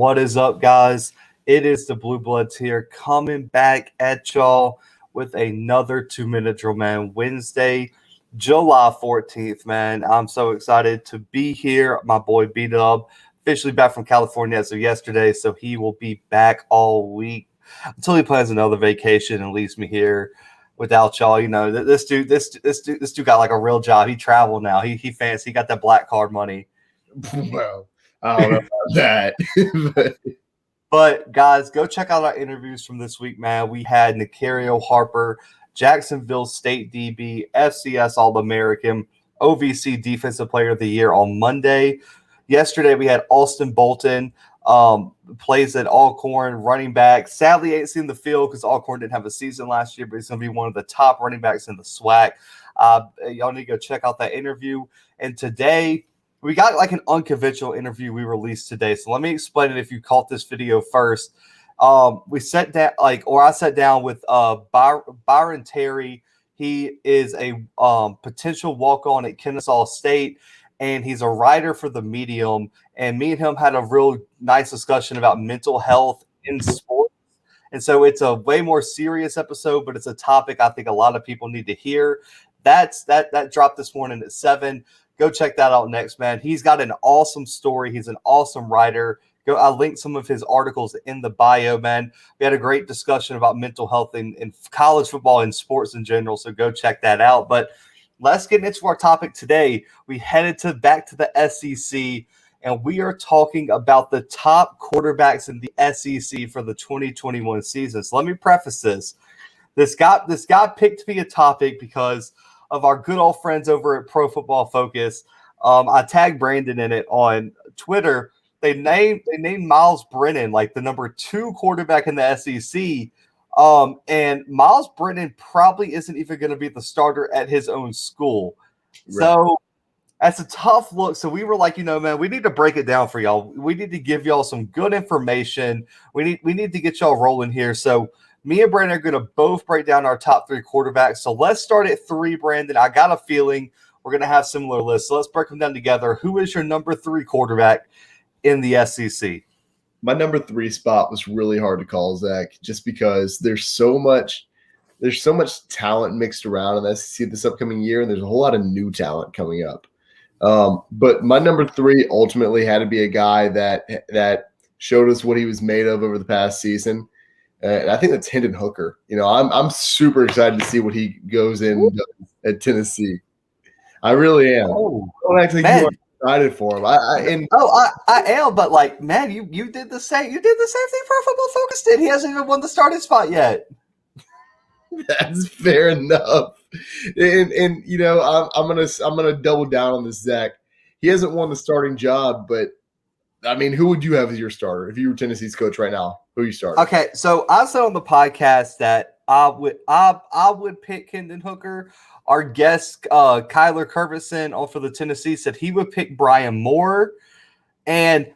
What is up, guys? It is the Bluebloods here, coming back at y'all with another 2-minute drill, man. Wednesday, July 14th, man. I'm so excited to be here. My boy B-Dub, officially back from California as of yesterday, so he will be back all week until he plans another vacation and leaves me here without y'all. You know, this dude got like a real job. He traveled now. He fancy. He got that black card money. Well, I don't know about that. But guys, go check out our interviews from this week, man. We had Nicario Harper, Jacksonville State DB, FCS All-American, OVC Defensive Player of the Year on Monday. Yesterday, we had Austin Bolton, plays at Alcorn, running back. Sadly, ain't seen the field because Alcorn didn't have a season last year, but he's going to be one of the top running backs in the SWAC. Y'all need to go check out that interview. And today, we got like an unconventional interview we released today. So let me explain it if you caught this video first. I sat down with Byron Terry. He is a potential walk-on at Kennesaw State, and he's a writer for the Medium. And me and him had a real nice discussion about mental health in sports. And so it's a way more serious episode, but it's a topic I think a lot of people need to hear. That dropped this morning at 7. Go check that out next, man. He's got an awesome story. He's an awesome writer. I linked some of his articles in the bio, man. We had a great discussion about mental health in college football and sports in general, so go check that out. But let's get into our topic today. We headed back to the SEC, and we are talking about the top quarterbacks in the SEC for the 2021 season. So let me preface this. This got picked to be a topic because of our good old friends over at Pro Football Focus. I tagged Brandon in it on Twitter. They named Miles Brennan like the number 2 quarterback in the SEC. And Miles Brennan probably isn't even going to be the starter at his own school. Right. So that's a tough look. So we were like, man, we need to break it down for y'all. We need to give y'all some good information. We need to get y'all rolling here. So me and Brandon are going to both break down our top 3 quarterbacks. So let's start at 3, Brandon. I got a feeling we're going to have similar lists. So let's break them down together. Who is your number 3 quarterback in the SEC? My number 3 spot was really hard to call, Zach, just because there's so much talent mixed around in the SEC this upcoming year, and there's a whole lot of new talent coming up. But my number 3 ultimately had to be a guy that showed us what he was made of over the past season. And I think that's Hendon Hooker. I'm super excited to see what he goes in at Tennessee. I really am. Oh, don't act like you are excited for him. I am, but like, man, you did the same. You did the same thing Pro Football Focus did. He hasn't even won the starting spot yet. That's fair enough. And I'm gonna double down on this, Zach. He hasn't won the starting job, but I mean, who would you have as your starter if you were Tennessee's coach right now? Who are you starting? Okay, so I said on the podcast that I would pick Hendon Hooker. Our guest Kyler Curvison for the Tennessee said he would pick Brian Moore. And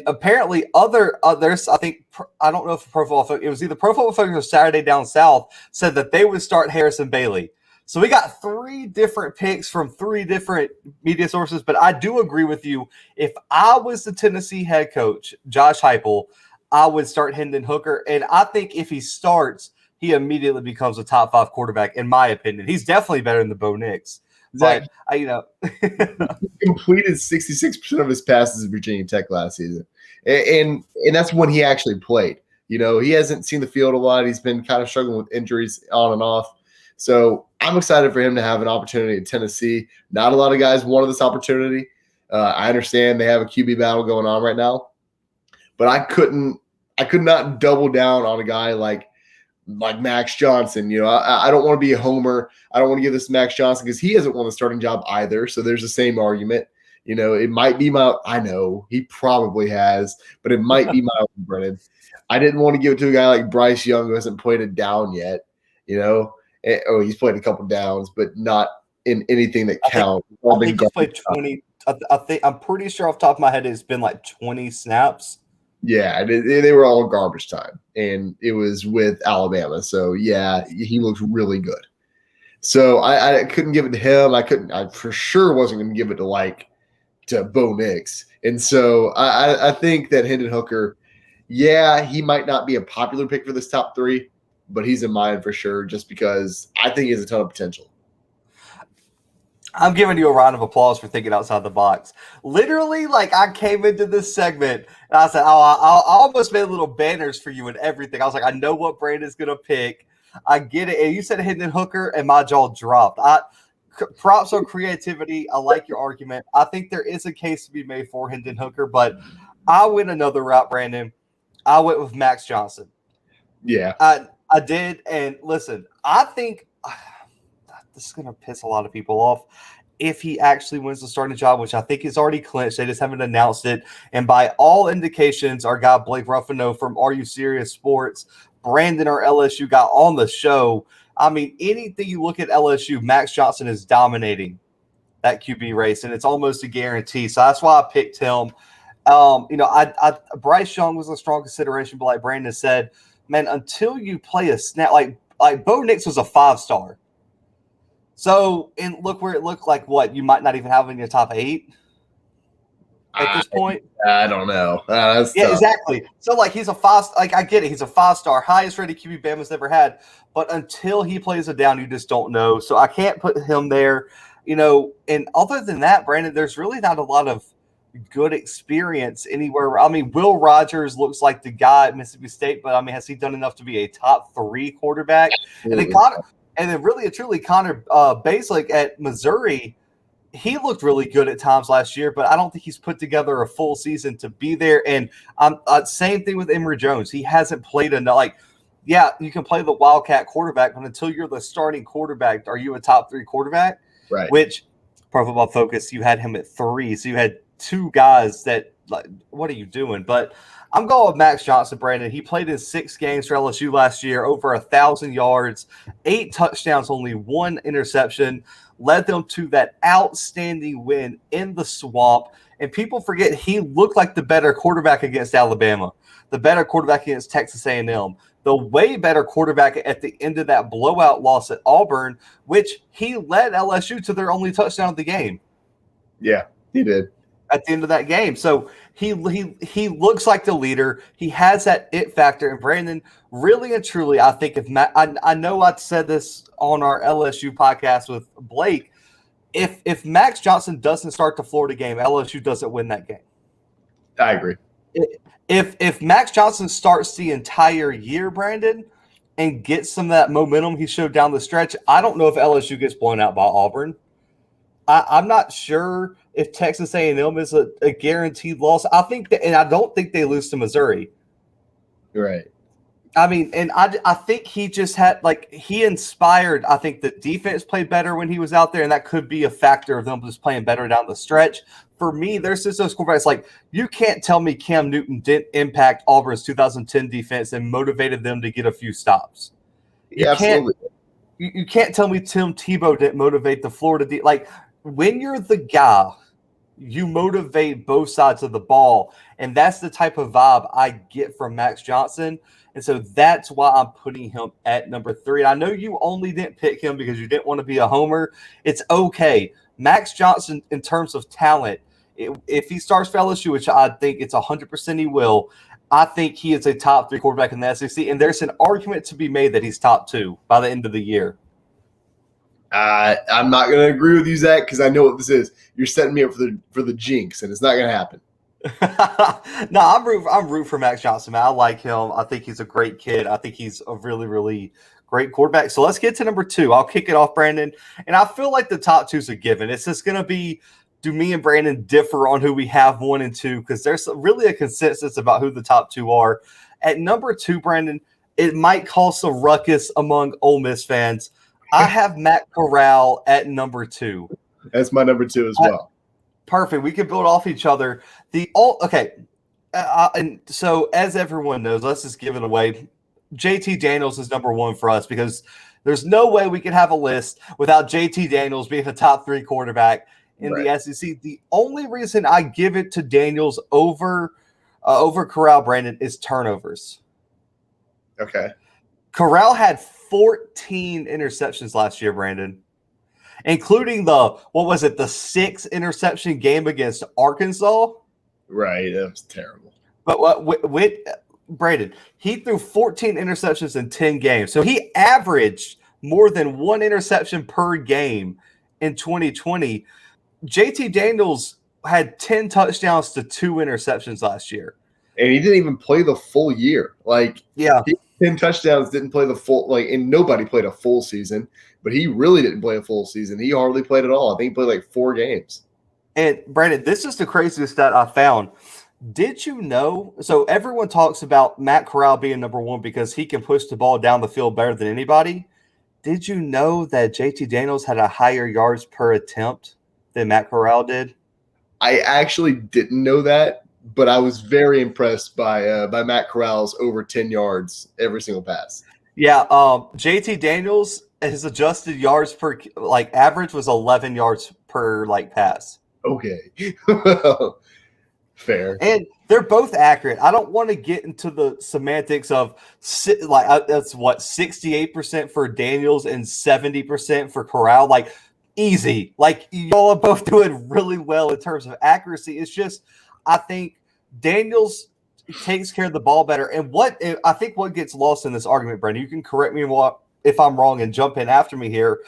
apparently others. I think I don't know if Pro Football Focus, it was either Pro Football Focus or Saturday Down South said that they would start Harrison Bailey. So we got 3 different picks from 3 different media sources, but I do agree with you. If I was the Tennessee head coach, Josh Heupel, I would start Hendon Hooker, and I think if he starts, he immediately becomes a top 5 quarterback, in my opinion. He's definitely better than the Bo Nix. But he completed 66% of his passes at Virginia Tech last season, and that's when he actually played. He hasn't seen the field a lot. He's been kind of struggling with injuries on and off. So I'm excited for him to have an opportunity at Tennessee. Not a lot of guys wanted this opportunity. I understand they have a QB battle going on right now, but I could not double down on a guy like Max Johnson. I don't want to be a homer. I don't want to give this to Max Johnson because he hasn't won the starting job either. So there's the same argument. It might be I know he probably has, but it might be Miles Brennan. I didn't want to give it to a guy like Bryce Young who hasn't played it down yet. He's played a couple downs, but not in anything that counts. I think he's played 20. I'm pretty sure off the top of my head it's been like 20 snaps. Yeah, they were all garbage time, and it was with Alabama. So, yeah, he looked really good. So I couldn't give it to him. I for sure wasn't going to give it to Bo Nix. And so I think that Hendon Hooker, yeah, he might not be a popular pick for this top three, but he's in mine for sure just because I think he has a ton of potential. I'm giving you a round of applause for thinking outside the box. Literally, like I came into this segment and I said, "Oh, I almost made little banners for you and everything." I was like, "I know what Brandon's gonna pick. I get it." And you said Hendon Hooker, and my jaw dropped. Props on creativity. I like your argument. I think there is a case to be made for Hendon Hooker, but I went another route, Brandon. I went with Max Johnson. Yeah, I did, and listen, I think. This is going to piss a lot of people off if he actually wins the starting job, which I think is already clinched. They just haven't announced it. And by all indications, our guy Blake Ruffino from Are You Serious Sports, Brandon, our LSU guy on the show. I mean, anything you look at LSU, Max Johnson is dominating that QB race, and it's almost a guarantee. So that's why I picked him. Bryce Young was a strong consideration, but like Brandon said, man, until you play a snap, like Bo Nix was a 5-star. So, and look where it looked like what you might not even have in your top 8 at this point. I don't know. That's yeah, tough. Exactly. So, like, he's a 5. Like, I get it. He's a 5-star, highest rated QB Bama's ever had. But until he plays it down, you just don't know. So I can't put him there. And other than that, Brandon, there's really not a lot of good experience anywhere. I mean, Will Rogers looks like the guy at Mississippi State, but I mean, has he done enough to be a top 3 quarterback? And then really and truly, Connor Basilick at Missouri, he looked really good at times last year, but I don't think he's put together a full season to be there. And same thing with Emory Jones. He hasn't played enough. Like, yeah, you can play the Wildcat quarterback, but until you're the starting quarterback, are you a top 3 quarterback? Right. Which, Pro Football Focus, you had him at 3. So you had 2 guys that, like, what are you doing? But I'm going with Max Johnson, Brandon. He played in 6 games for LSU last year, over 1,000 yards, 8 touchdowns, only 1 interception, led them to that outstanding win in the Swamp. And people forget he looked like the better quarterback against Alabama, the better quarterback against Texas A&M, the way better quarterback at the end of that blowout loss at Auburn, which he led LSU to their only touchdown of the game. Yeah, he did. At the end of that game. So he looks like the leader. He has that it factor. And Brandon, really and truly, I think if Matt, I know I said this on our LSU podcast with Blake, if Max Johnson doesn't start the Florida game, LSU doesn't win that game. I agree. If Max Johnson starts the entire year, Brandon, and gets some of that momentum he showed down the stretch, I don't know if LSU gets blown out by Auburn. I'm not sure if Texas A&M is a guaranteed loss. I think that, and I don't think they lose to Missouri. Right. I mean, and I think he just had, like, he inspired. I think the defense played better when he was out there, and that could be a factor of them just playing better down the stretch. For me, there's just those quarterbacks. Like, you can't tell me Cam Newton didn't impact Auburn's 2010 defense and motivated them to get a few stops. Yeah, absolutely. You can't tell me Tim Tebow didn't motivate the Florida like, when you're the guy, you motivate both sides of the ball, and that's the type of vibe I get from Max Johnson, and so that's why I'm putting him at number 3. I know you only didn't pick him because you didn't want to be a homer. It's okay. Max Johnson, in terms of talent, if he starts for LSU, which I think it's 100% he will, I think he is a top 3 quarterback in the SEC, and there's an argument to be made that he's top 2 by the end of the year. I'm not going to agree with you, Zach, because I know what this is. You're setting me up for the jinx, and it's not going to happen. No, I'm rooting for Max Johnson, man. I like him. I think he's a great kid. I think he's a really, really great quarterback. So let's get to number 2. I'll kick it off, Brandon. And I feel like the top 2's a given. It's just going to be, do me and Brandon differ on who we have 1 and 2? Because there's really a consensus about who the top 2 are. At number 2, Brandon, it might cause some ruckus among Ole Miss fans. I have Matt Corral at number 2. That's my number 2 as well. Perfect. We can build off each other. And so as everyone knows, let's just give it away. JT Daniels is number 1 for us because there's no way we can have a list without JT Daniels being a top 3 quarterback in the SEC. The only reason I give it to Daniels over Corral, Brandon, is turnovers. Okay. Corral had 14 interceptions last year, Brandon, including the 6 interception game against Arkansas. Right. That was terrible. But with Brandon, he threw 14 interceptions in 10 games. So he averaged more than one interception per game in 2020. JT Daniels had 10 touchdowns to 2 interceptions last year. And he didn't even play the full year. Like, yeah, 10 touchdowns, didn't play the full, and nobody played a full season, but he really didn't play a full season. He hardly played at all. I think he played like 4 games. And Brandon, this is the craziest stat I found. Did you know? So everyone talks about Matt Corral being number 1 because he can push the ball down the field better than anybody. Did you know that JT Daniels had a higher yards per attempt than Matt Corral did? I actually didn't know that, but I was very impressed by Matt Corral's over 10 yards every single pass. Yeah, JT Daniels, his adjusted yards per average was 11 yards per pass. Okay. Fair. And they're both accurate. I don't want to get into the semantics of that's what 68% for Daniels and 70% for Corral. Easy. Y'all are both doing really well in terms of accuracy. It's just I think Daniels takes care of the ball better. And I think what gets lost in this argument, Brandon, you can correct me if I'm wrong and jump in after me here.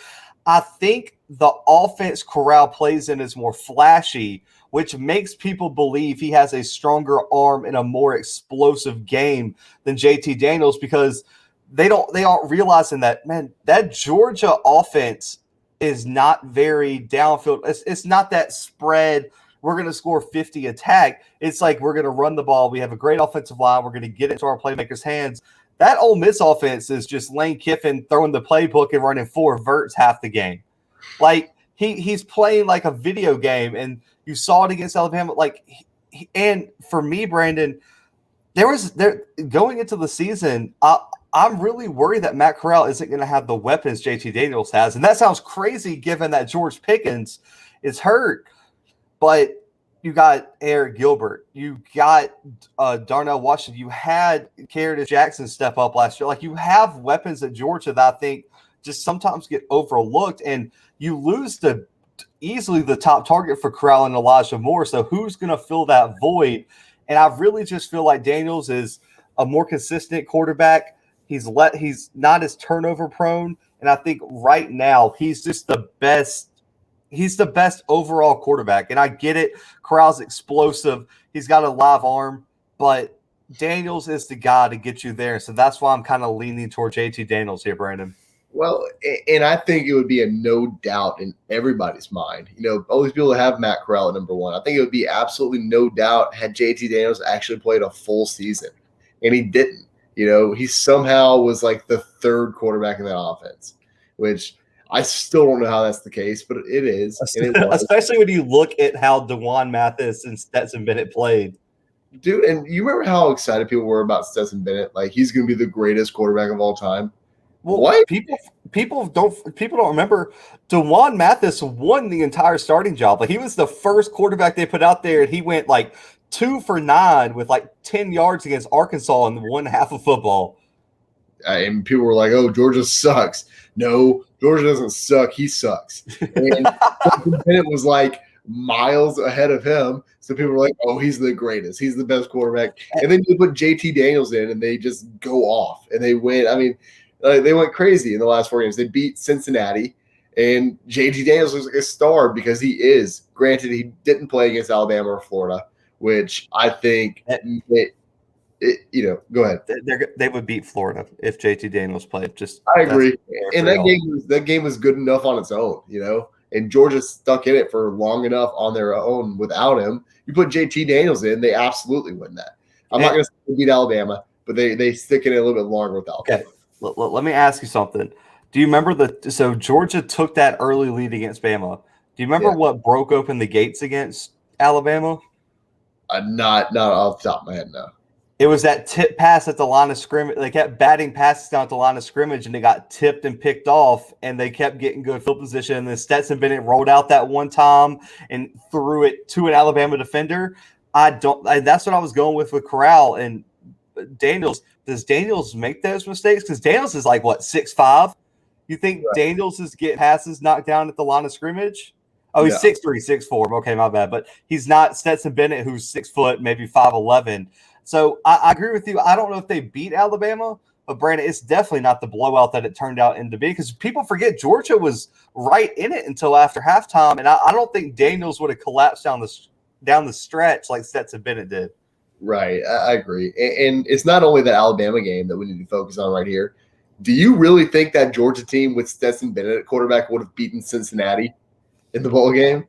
I think the offense Corral plays in is more flashy, which makes people believe he has a stronger arm and a more explosive game than JT Daniels because they aren't realizing that, man, that Georgia offense is not very downfield. It's not that spread. We're going to score 50 attack. It's like we're going to run the ball. We have a great offensive line. We're going to get it into our playmakers' hands. That Ole Miss offense is just Lane Kiffin throwing the playbook and running 4 verts half the game. He's playing like a video game, and you saw it against Alabama. And for me, Brandon, going into the season, I'm really worried that Matt Corral isn't going to have the weapons JT Daniels has. And that sounds crazy given that George Pickens is hurt. But you got Eric Gilbert. You got Darnell Washington. You had Curtis Jackson step up last year. You have weapons at Georgia that I think just sometimes get overlooked. And you lose easily the top target for Corral and Elijah Moore. So who's going to fill that void? And I really just feel like Daniels is a more consistent quarterback. He's not as turnover prone. And I think right now he's just the best. He's the best overall quarterback. And I get it. Corral's explosive. He's got a live arm, but Daniels is the guy to get you there. So that's why I'm kind of leaning toward JT Daniels here, Brandon. Well, and I think it would be a no doubt in everybody's mind. All these people have Matt Corral at number 1. I think it would be absolutely no doubt had JT Daniels actually played a full season. And he didn't. He somehow was the 3rd quarterback in that offense, which I still don't know how that's the case, but it is. And it was. Especially when you look at how DeJuan Mathis and Stetson Bennett played. Dude, and you remember how excited people were about Stetson Bennett? He's going to be the greatest quarterback of all time. Well, what? People don't remember DeJuan Mathis won the entire starting job. He was the first quarterback they put out there, and he went 2 for 9 with 10 yards against Arkansas in the one half of football. And people were like, "Oh, Georgia sucks." No, Georgia doesn't suck. He sucks. And Bennett was miles ahead of him. So people were like, "Oh, he's the greatest. He's the best quarterback." And then you put JT Daniels in, and they just go off and they win. I mean, they went crazy in the last 4 games. They beat Cincinnati, and JT Daniels was a star because he is. Granted, he didn't play against Alabama or Florida, which I think go ahead. They would beat Florida if JT Daniels played. I agree. And that game was good enough on its own, and Georgia stuck in it for long enough on their own without him. You put JT Daniels in, they absolutely win that. I'm not going to say they beat Alabama, but they stick in it a little bit longer with Alabama. Okay. Let me ask you something. Do you remember so Georgia took that early lead against Bama. Do you remember what broke open the gates against Alabama? Not off the top of my head, no. It was that tip pass at the line of scrimmage. They kept batting passes down at the line of scrimmage, and they got tipped and picked off, and they kept getting good field position. And then Stetson Bennett rolled out that one time and threw it to an Alabama defender. That's what I was going with Corral and Daniels. Does Daniels make those mistakes? Because Daniels is 6'5". You think Daniels is get passes knocked down at the line of scrimmage? Oh, he's No. 6'3", 6'4". Okay, my bad. But he's not Stetson Bennett, who's 6 foot, maybe 5'11". So I agree with you. I don't know if they beat Alabama, but Brandon, it's definitely not the blowout that it turned out into being, because people forget Georgia was right in it until after halftime, and I don't think Daniels would have collapsed down the stretch like Stetson Bennett did. Right, I agree. And it's not only the Alabama game that we need to focus on right here. Do you really think that Georgia team with Stetson Bennett at quarterback would have beaten Cincinnati in the bowl game?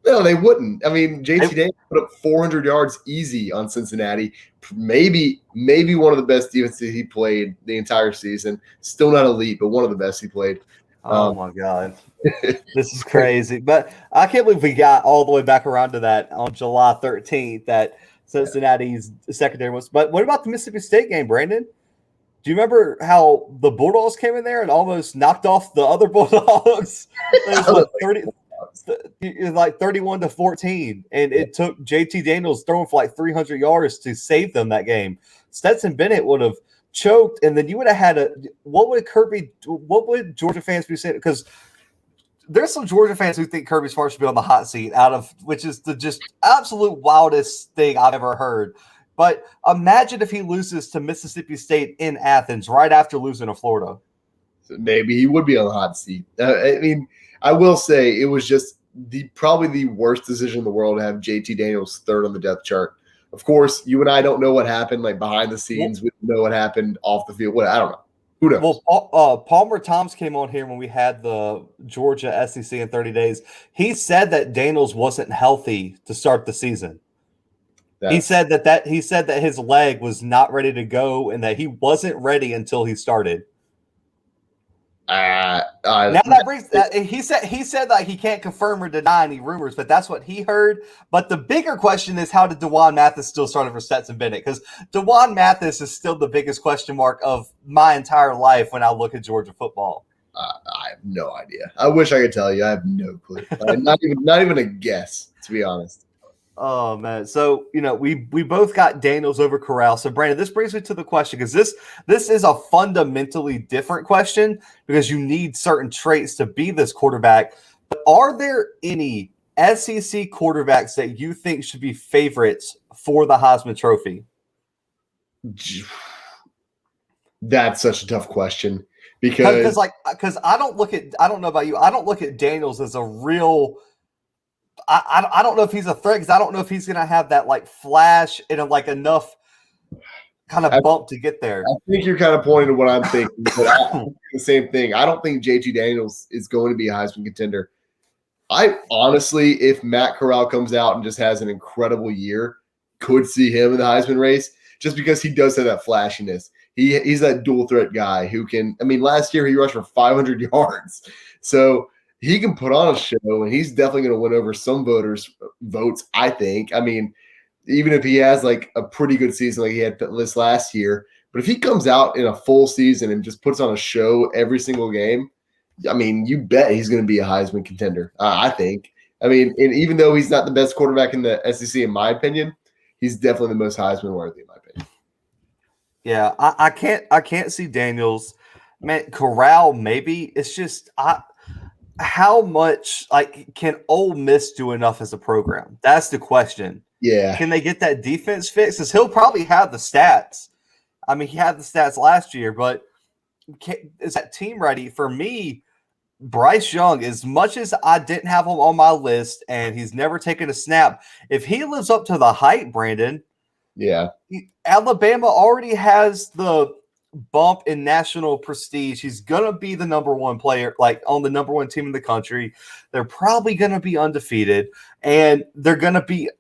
No, they wouldn't. I mean, JT Daniels put up 400 yards easy on Cincinnati. Maybe one of the best defenses he played the entire season. Still not elite, but one of the best he played. Oh, my God. This is crazy. But I can't believe we got all the way back around to that on July 13th, that Cincinnati's secondary was. But what about the Mississippi State game, Brandon? Do you remember how the Bulldogs came in there and almost knocked off the other Bulldogs? It was like 31-14, and it took JT Daniels throwing for like 300 yards to save them that game. Stetson Bennett would have choked, and then you would have had what would Georgia fans be saying? Because there's some Georgia fans who think Kirby Smart should be on the hot seat, which is the just absolute wildest thing I've ever heard. But imagine if he loses to Mississippi State in Athens right after losing to Florida. Maybe he would be on the hot seat. I mean, I will say it was just probably the worst decision in the world to have JT Daniels third on the depth chart. Of course, you and I don't know what happened like behind the scenes. We don't know what happened off the field. I don't know. Who knows? Well, Palmer Thomas came on here when we had the Georgia SEC in 30 days. He said that Daniels wasn't healthy to start the season. He said that his leg was not ready to go and that he wasn't ready until he started. Now that brings that he said that he can't confirm or deny any rumors, but that's what he heard. But the bigger question is, how did DeJuan Mathis still start for Stetson Bennett? Because DeJuan Mathis is still the biggest question mark of my entire life when I look at Georgia football. I have no idea. I wish I could tell you. I have no clue. Not even a guess, to be honest. Oh man! So we both got Daniels over Corral. So Brandon, this brings me to the question, because this is a fundamentally different question, because you need certain traits to be this quarterback. But are there any SEC quarterbacks that you think should be favorites for the Heisman Trophy? That's such a tough question, because I don't know about you. I don't look at Daniels as a real. I don't know if he's a threat, because I don't know if he's going to have that like flash and like enough kind of bump to get there. I think you're kind of pointing to what I'm thinking, but I think the same thing. I don't think JT Daniels is going to be a Heisman contender. I honestly, if Matt Corral comes out and just has an incredible year, could see him in the Heisman race, just because he does have that flashiness. He's that dual threat guy who can. I mean, last year he rushed for 500 yards, so he can put on a show, and he's definitely going to win over some votes, I think. I mean, even if he has like a pretty good season like he had this last year, but if he comes out in a full season and just puts on a show every single game, I mean, you bet he's going to be a Heisman contender, I think. I mean, and even though he's not the best quarterback in the SEC, in my opinion, he's definitely the most Heisman worthy, in my opinion. Yeah, I can't see Daniels. Man, Corral, maybe. It's just how much can Ole Miss do enough as a program? That's the question. Yeah. Can they get that defense fixed? Because he'll probably have the stats. I mean, he had the stats last year, but is that team ready? For me, Bryce Young, as much as I didn't have him on my list and he's never taken a snap, if he lives up to the hype, Brandon, yeah, Alabama already has the bump in national prestige. He's gonna be the number one player, like on the number one team in the country. They're probably gonna be undefeated, and they're gonna be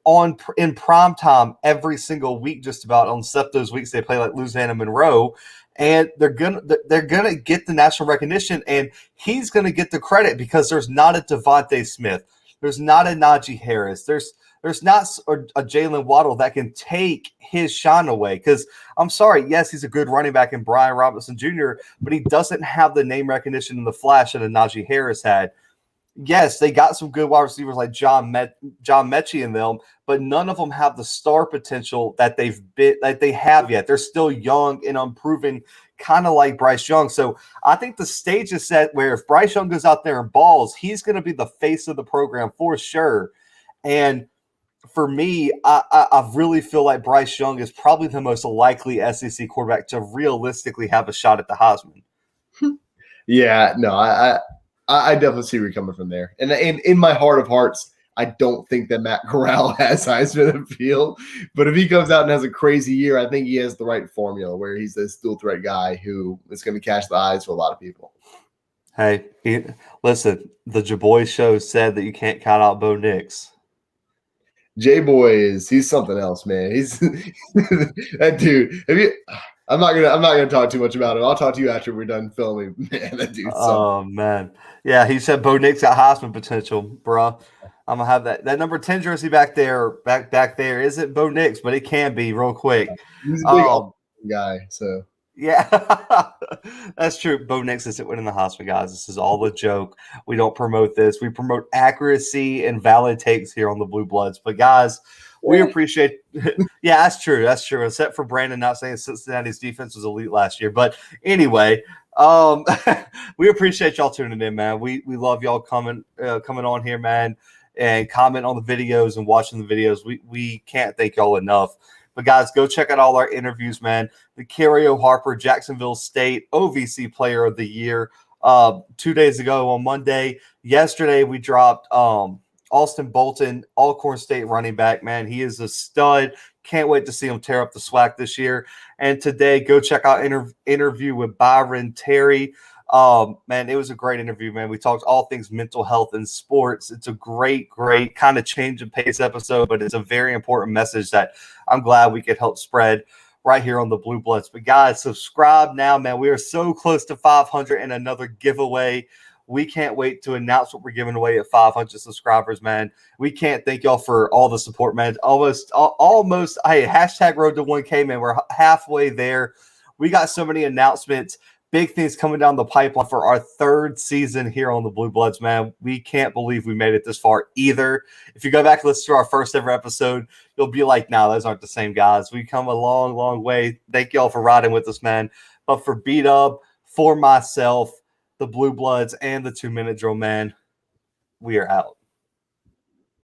in prime time every single week, just about, except those weeks they play like Louisiana Monroe, and they're gonna get the national recognition, and he's gonna get the credit because there's not a Devontae Smith, there's not a Najee Harris, there's not a Jalen Waddle that can take his shine away. Because I'm sorry, yes, he's a good running back in Brian Robinson Jr., but he doesn't have the name recognition and the flash that a Najee Harris had. yes, they got some good wide receivers like John Mechie in them, but none of them have the star potential that they have yet. They're still young and unproven, kind of like Bryce Young. So I think the stage is set where if Bryce Young goes out there and balls, he's going to be the face of the program for sure. And for me, I really feel like Bryce Young is probably the most likely SEC quarterback to realistically have a shot at the Heisman. Yeah, no, I definitely see where you're coming from there. And in my heart of hearts, I don't think that Matt Corral has Heisman appeal. But if he comes out and has a crazy year, I think he has the right formula where he's this dual threat guy who is going to catch the eyes for a lot of people. Hey, listen, the Jaboy show said that you can't count out Bo Nix. J-Boy he's something else, man. He's that dude. I'm not gonna talk too much about it. I'll talk to you after we're done filming. Man, that dude. Oh man, yeah. He said Bo Nix got Heisman potential, bro. I'm gonna have that number 10 jersey back there. Back there isn't Bo Nix, but it can be real quick. He's a big guy, so. Yeah, that's true. Bo Nix isn't winning the Heisman, guys. This is all a joke. We don't promote this. We promote accuracy and valid takes here on the Blue Bloods. But guys, we appreciate. Yeah, that's true. That's true. Except for Brandon not saying Cincinnati's defense was elite last year. But anyway, we appreciate y'all tuning in, man. We love y'all coming on here, man, and comment on the videos and watching the videos. We can't thank y'all enough. But, guys, go check out all our interviews, man. The Nicario Harper, Jacksonville State, OVC Player of the Year 2 days ago on Monday. Yesterday, we dropped Austin Bolton, Alcorn State running back, man. He is a stud. Can't wait to see him tear up the SWAC this year. And today, go check out interview with Byron Terry. Man, it was a great interview, man. We talked all things mental health and sports. It's a great kind of change of pace episode, but it's a very important message that I'm glad we could help spread right here on the Blue Bloods. But guys, subscribe now, man. We are so close to 500 and another giveaway. We can't wait to announce what we're giving away at 500 subscribers, man. We can't thank y'all for all the support, man. Almost, hey, hashtag road to 1K, man. We're halfway there. We got so many announcements. Big things coming down the pipeline for our third season here on the Blue Bloods, man. We can't believe we made it this far either. If you go back and listen to our first ever episode, you'll be like, nah, those aren't the same guys. We come a long way. Thank y'all for riding with us, man. But for B-Dub, for myself, the Blue Bloods, and the 2 Minute Drill, man, we are out.